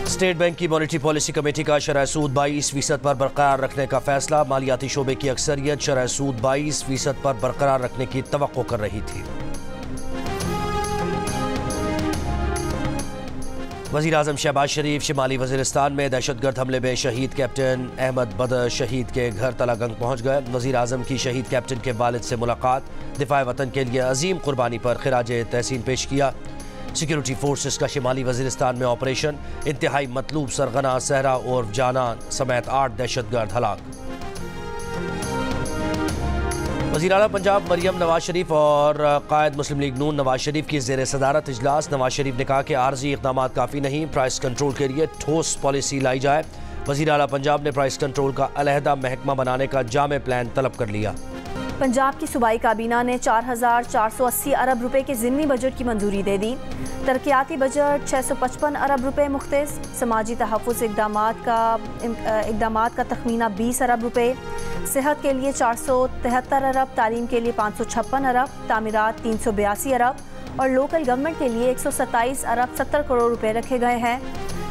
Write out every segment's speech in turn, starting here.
State bank की monetary policy committee का शरह सूद 22% पर बरकरार रखने का फैसला। मालियाती शोबे की अक्सरियत शरह सूद 22% पर बरकरार रखने की तवक्को कर रही थी। वज़ीर आज़म शहबाज शरीफ शिमाली वज़ीरिस्तान में दहशतगर्द हमले में शहीद कैप्टन अहमद बदर शहीद के घर तलागंग पहुँच गए। वज़ीर आज़म की शहीद कैप्टन के वालिद से मुलाकात, दिफा वतन के लिए अजीम कुर्बानी पर खिराज तहसीन पेश किया। सिक्योरिटी फोर्सेस का शिमाली वज़ीरिस्तान में ऑपरेशन, इंतहाई मतलूब सरगना, सहरा और जानान समेत 8 दहशतगर्द हलाक। वज़ीर आला पंजाब मरियम नवाज शरीफ और कायद मुस्लिम लीग नून नवाज शरीफ की ज़ेर सदारत इजलास। नवाज शरीफ ने कहा कि आर्जी इक़दामात काफ़ी नहीं, प्राइस कंट्रोल के लिए ठोस पॉलिसी लाई जाए। वज़ीर आला पंजाब ने प्राइस कंट्रोल का अलहदा महकमा बनाने का जामे प्लान तलब कर लिया। पंजाब की सूबाई काबीना ने 4,480 अरब रुपए के ज़िमनी बजट की मंजूरी दे दी। तरक्याती बजट 655 अरब रुपए मुख्तस, समाजी तहफ़्फ़ुज़ इक़दामात का तखमीना 20 अरब रुपए, सेहत के लिए 473 अरब, तालीम के लिए 556 अरब, तामीरात 382 अरब और लोकल गवर्नमेंट के लिए 127 अरब 70 करोड़ रुपए रखे गए हैं।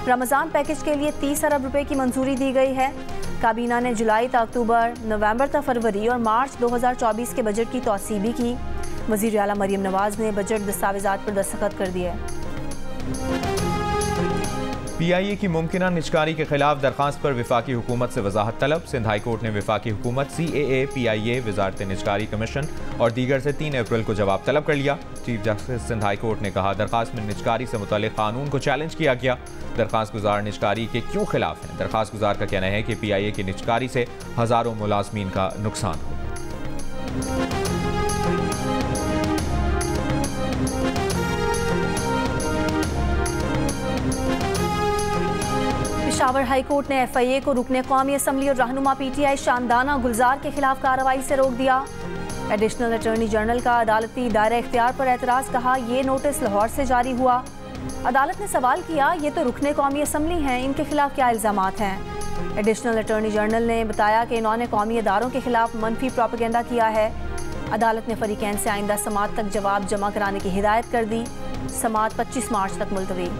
रमज़ान पैकेज के लिए 30 अरब रुपए की मंजूरी दी गई है। काबीना ने जुलाई तक अक्टूबर, नवंबर तक फरवरी और मार्च 2024 के बजट की तौसीह भी की। वज़ीर आला मरियम नवाज ने बजट दस्तावेज़ात पर दस्तखत कर दिए। PIA की मुमकिना निजकारी के खिलाफ दरख्वास्त पर वफाकी हुकूमत से वजाहत तलब। सिंध हाई कोर्ट ने वफाकी हुकूमत, CAA, PIA, वजारत निजकारी कमीशन और दीगर से 3 अप्रैल को जवाब तलब कर लिया। Chief justice Sindh high court ने कहा, दरख्वास्त में निजकारी से मुतल्लिक़ कानून को चैलेंज किया गया। दरख्वास्त गुजार निजकारी के क्यों खिलाफ हैं? दरख्वास्त गुजार का कहना है कि PIA की निजकारी से हज़ारों मुलाजमीन का नुकसान होगा। पेशावर हाई कोर्ट ने FIA को रुकने कौमी असम्बली और रहनुमा PTI शानदाना गुलजार के खिलाफ कार्रवाई से रोक दिया। एडिशनल अटॉर्नी जनरल का अदालती दायरा इख्तियार पर एतराज़, कहा ये नोटिस लाहौर से जारी हुआ। अदालत ने सवाल किया, ये तो रुकने कौमी असम्बली हैं, इनके खिलाफ क्या इल्ज़ामात हैं? एडिशनल अटॉर्नी जनरल ने बताया कि इन्होंने कौमी अदारों के खिलाफ मनफी प्रोपेगेंडा किया है। अदालत ने फरीकैन से आइंदा समात तक जवाब जमा कराने की हिदायत कर दी। समात 25 मार्च तक मुलतवी।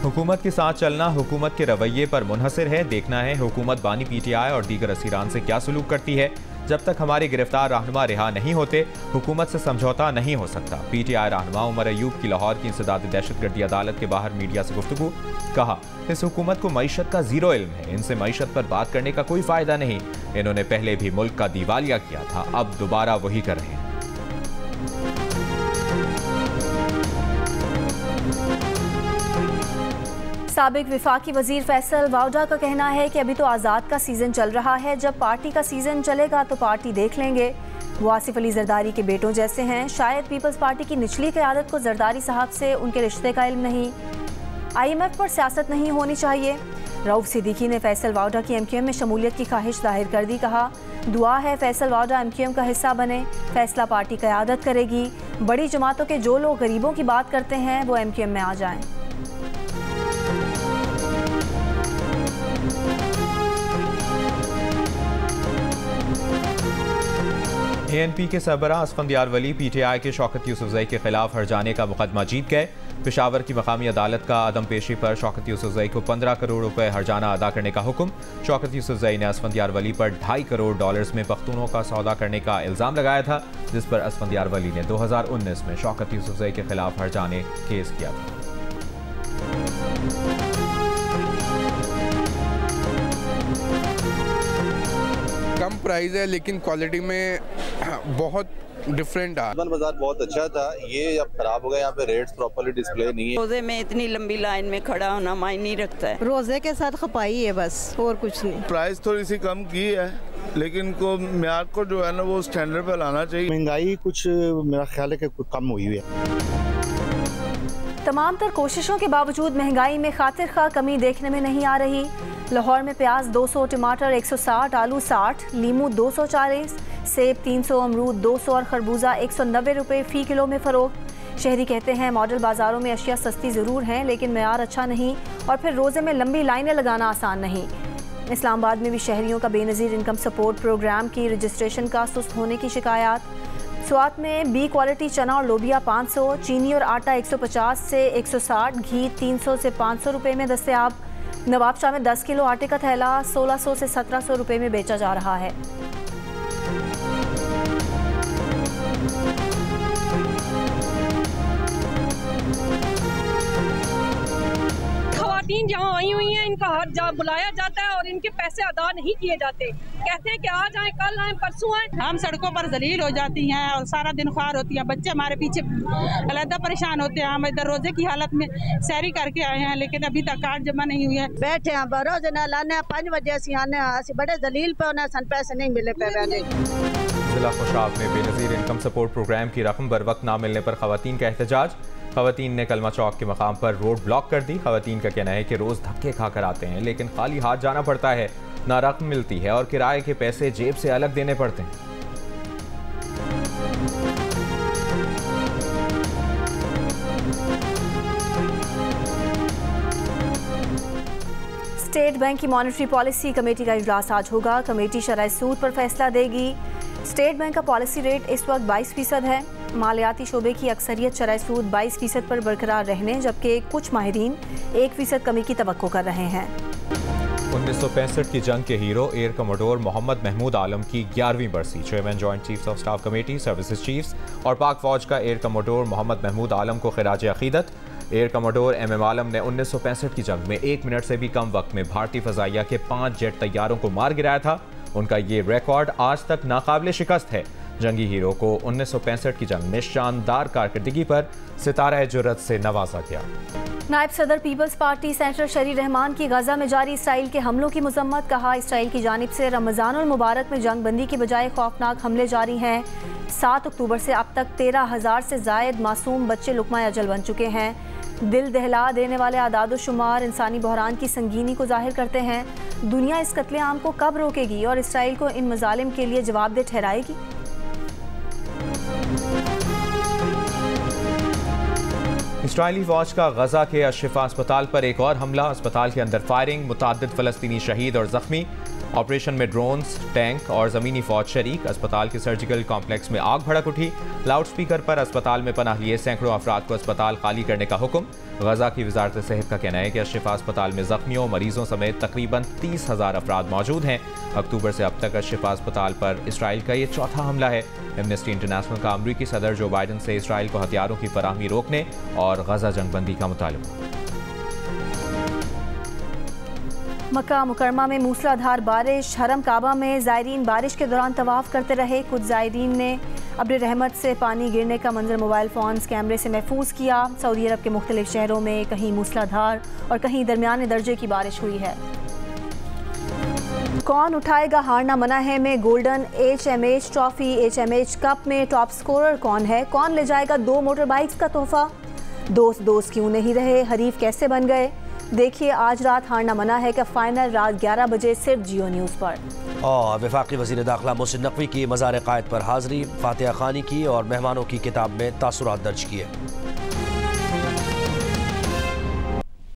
हुकूमत के साथ चलना हुकूमत के रवैये पर मुनहसर है। देखना है हुकूमत बानी PTI और दीगर असीरान से क्या सलूक करती है। जब तक हमारे गिरफ्तार रहनुमा रिहा नहीं होते, हुकूमत से समझौता नहीं हो सकता। PTI रहनुमा उमर अयूब की लाहौर की इंसदाद दहशतगर्दी अदालत के बाहर मीडिया से गुफ्तगू। कहा, इस हुकूमत को मईशत का ज़ीरो इल्म है, इनसे मईशत पर बात करने का कोई फ़ायदा नहीं। इन्होंने पहले भी मुल्क का दिवालिया किया था, अब दोबारा वही कर रहे हैं। साबिक वफाकी वजीर फैसल वाउडा का कहना है कि अभी तो आज़ाद का सीज़न चल रहा है, जब पार्टी का सीज़न चलेगा तो पार्टी देख लेंगे। वो आसिफ अली जरदारी के बेटों जैसे हैं, शायद पीपल्स पार्टी की निचली क़यादत को जरदारी साहब से उनके रिश्ते का इल्म नहीं। IMF पर सियासत नहीं होनी चाहिए। रऊफ सिद्दीकी ने फैसल वाउडा की MQM में शमूलियत की ख्वाहिश जाहिर कर दी। कहा, दुआ है फैसल वाउडा MQM का हिस्सा बने, फैसला पार्टी क़यादत करेगी। बड़ी जमातों के जो लोग गरीबों की बात करते हैं वो MQM में आ जाएँ। ANP के सरबराह असफंदियार वली PTI के शौकत यूसुफजई के खिलाफ हर्जाने का मुकदमा जीत गए। पेशावर की मकामी अदालत का अदम पेशी पर शौकत यूसुफजई को 15 करोड़ रुपए हर्जाना अदा करने का हुक्म। शौकत यूसुफजई ने असफंदियार वली पर $2.5 करोड़ में पख्तूनों का सौदा करने का इल्ज़ाम लगाया था, जिस पर असफंदियार वली ने 2019 में शौकत यूसुफजई के खिलाफ हर्जाने केस किया था। कम प्राइस है लेकिन क्वालिटी में बहुत डिफरेंट है। बाजार बहुत अच्छा था, ये अब खराब हो गया। यहाँ पे रेट्स प्रॉपर्ली डिस्प्ले नहीं है। रोजे में इतनी लंबी लाइन में खड़ा होना मायने रखता है। रोजे के साथ खपाई है बस, और कुछ नहीं। प्राइस थोड़ी सी कम की है, लेकिन को म्यार को जो है ना वो स्टैंडर्ड पे लाना चाहिए। महंगाई कुछ मेरा ख्याल है कि कुछ कम हुई है। तमाम तर कोशिशों के बावजूद महंगाई में खातिर खा कमी देखने में नहीं आ रही। लाहौर में प्याज 200, टमाटर 160, आलू 60, लीमू 240, सेब 300, अमरूद 200 और खरबूजा 190 रुपये फ़ी किलो में फ़रोख्त। शहरी कहते हैं मॉडल बाज़ारों में अशिया सस्ती ज़रूर हैं, लेकिन मेयार अच्छा नहीं और फिर रोज़े में लंबी लाइनें लगाना आसान नहीं। इस्लामाबाद में भी शहरियों का बेनज़ीर इनकम सपोर्ट प्रोग्राम की रजिस्ट्रेशन का सुस्त होने की शिकायत। स्वात में बी क्वालिटी चना और लोबिया 500, चीनी और आटा 150 से 160, घी 300 से 500 रुपये में दस्तयाब। नवाबशाह में 10 किलो आटे का थैला 1600 से 1700 रुपये में बेचा जा रहा है। जहाँ आई हुई हैं, इनका हर जा बुलाया जाता है और इनके पैसे अदा नहीं किए जाते। कहते हैं कि आज आए, कल आए, परसों आए। हम सड़कों पर जलील हो जाती हैं और सारा दिन ख्वार होती हैं। बच्चे हमारे पीछे अलग परेशान होते हैं। हम इधर रोजे की हालत में सैरी करके आए हैं, लेकिन अभी तक कार्ड जमा नहीं हुए हैं। बैठे हैं रोज ना लाने 5 बजे असी आने बड़े जलील पे होने सन पैसे नहीं मिले पे। जिला खुशाब में बेनज़ीर इनकम सपोर्ट प्रोग्राम की रकम बर वक्त ना मिलने पर खवातीन का एहतजाज। खवातीन ने कलमा चौक के मकाम पर रोड ब्लॉक कर दी। खवातीन का कहना है कि रोज़ धक्के खाकर आते हैं, लेकिन खाली हाथ जाना पड़ता है, ना रकम मिलती है और किराए के पैसे जेब से अलग देने पड़ते हैं। स्टेट बैंक की मॉनेटरी पॉलिसी कमेटी का इजलास आज होगा। कमेटी शरह सूद पर फैसला देगी। स्टेट बैंक का पॉलिसी रेट इस वक्त 22% है। मालियाती शोबे की अक्सरियत शरह सूद 22% पर बरकरार रहने, जबकि कुछ माहिरीन 1% कमी की तवक्को कर रहे हैं। 1965 की जंग के hero air commodore Mohammad Mahmood Alam की 11वीं बरसी। Chairman joint chiefs of staff committee services chiefs और पाक फौज का एयर कमोडोर मोहम्मद महमूद आलम को खिराज अकीदत। एयर कमोडोर MM आलम ने 1965 की जंग में 1 मिनट से भी कम वक्त में भारतीय फ़ज़ाइया के 5 जेट तैयारों को मार गिराया था। उनका ये रिकॉर्ड आज तक नाकाबिले शिकस्त है। जंगी हीरो को 1965 की जंग में शानदार कारकर्दगी पर सितारा जुर्रत से नवाजा गया। नायब सदर पीपल्स पार्टी सेनेटर शरी रहमान की गजा में जारी इसराइल के हमलों की मजम्मत। कहा, इसराइल की जानिब से रमज़ानुल मुबारक में जंग बंदी के बजाय खौफनाक हमले जारी हैं। 7 अक्टूबर से अब तक 13,000 से जायद मासूम बच्चे लुक़मा अजल बन चुके हैं। दिल दहला देने वाले आदाद शुमार इंसानी बहरान की संगीनी को जाहिर करते हैं। दुनिया इस कत्लेआम को कब रोकेगी और इसराइल को इन मजालिम के लिए जवाबदेह ठहराएगी? इस्राइली फौज का गजा के अशिफा अस्पताल पर एक और हमला। अस्पताल के अंदर फायरिंग, मुताद्दिद फ़लस्तीनी शहीद और जख्मी। ऑपरेशन में ड्रोन्स, टैंक और ज़मीनी फौज शरीक। अस्पताल के सर्जिकल कॉम्प्लेक्स में आग भड़क उठी। लाउड स्पीकर पर अस्पताल में पनाह लिए सैकड़ों अफराद को अस्पताल खाली करने का हुक्म। गजा की वजारत सेहत का कहना है कि अशिफा अस्पताल में जख्मियों, मरीजों समेत तकरीबन 30,000 अफराद मौजूद हैं। अक्टूबर से अब तक अशिफा अस्पताल पर इसराइल का ये चौथा हमला है। एमनेस्टी इंटरनेशनल का अमरीकी सदर जो बाइडन से इसराइल को हथियारों की फराहमी रोकने और गजा जंगबंदी का मुतालबा। मक्का मुकरमा में मूसलाधार बारिश। हरम काबा में ज़ायरीन बारिश के दौरान तवाफ़ करते रहे। कुछ ज़ायरीन ने अब्र रहमत से पानी गिरने का मंजर मोबाइल फ़ोन्स कैमरे से महफूज किया। सऊदी अरब के मुख्तलिफ शहरों में कहीं मूसलाधार और कहीं दरमियाने दर्जे की बारिश हुई है। कौन उठाएगा हारना मना है में golden HMH trophy. HMH cup में टॉप स्कोरर कौन है? कौन ले जाएगा 2 मोटर बाइक्स का तोहफा? दोस्त क्यों नहीं रहे? हरीफ कैसे बन गए? देखिए आज रात हारना मना है का फाइनल रात 11 बजे सिर्फ जियो न्यूज़ पर। और वफाकी वज़ीर दाखिला मोहसिन नकवी की मज़ार क़ायद पर हाज़री, फातिहा ख़ानी की और मेहमानों की किताब में तासुरात दर्ज किए।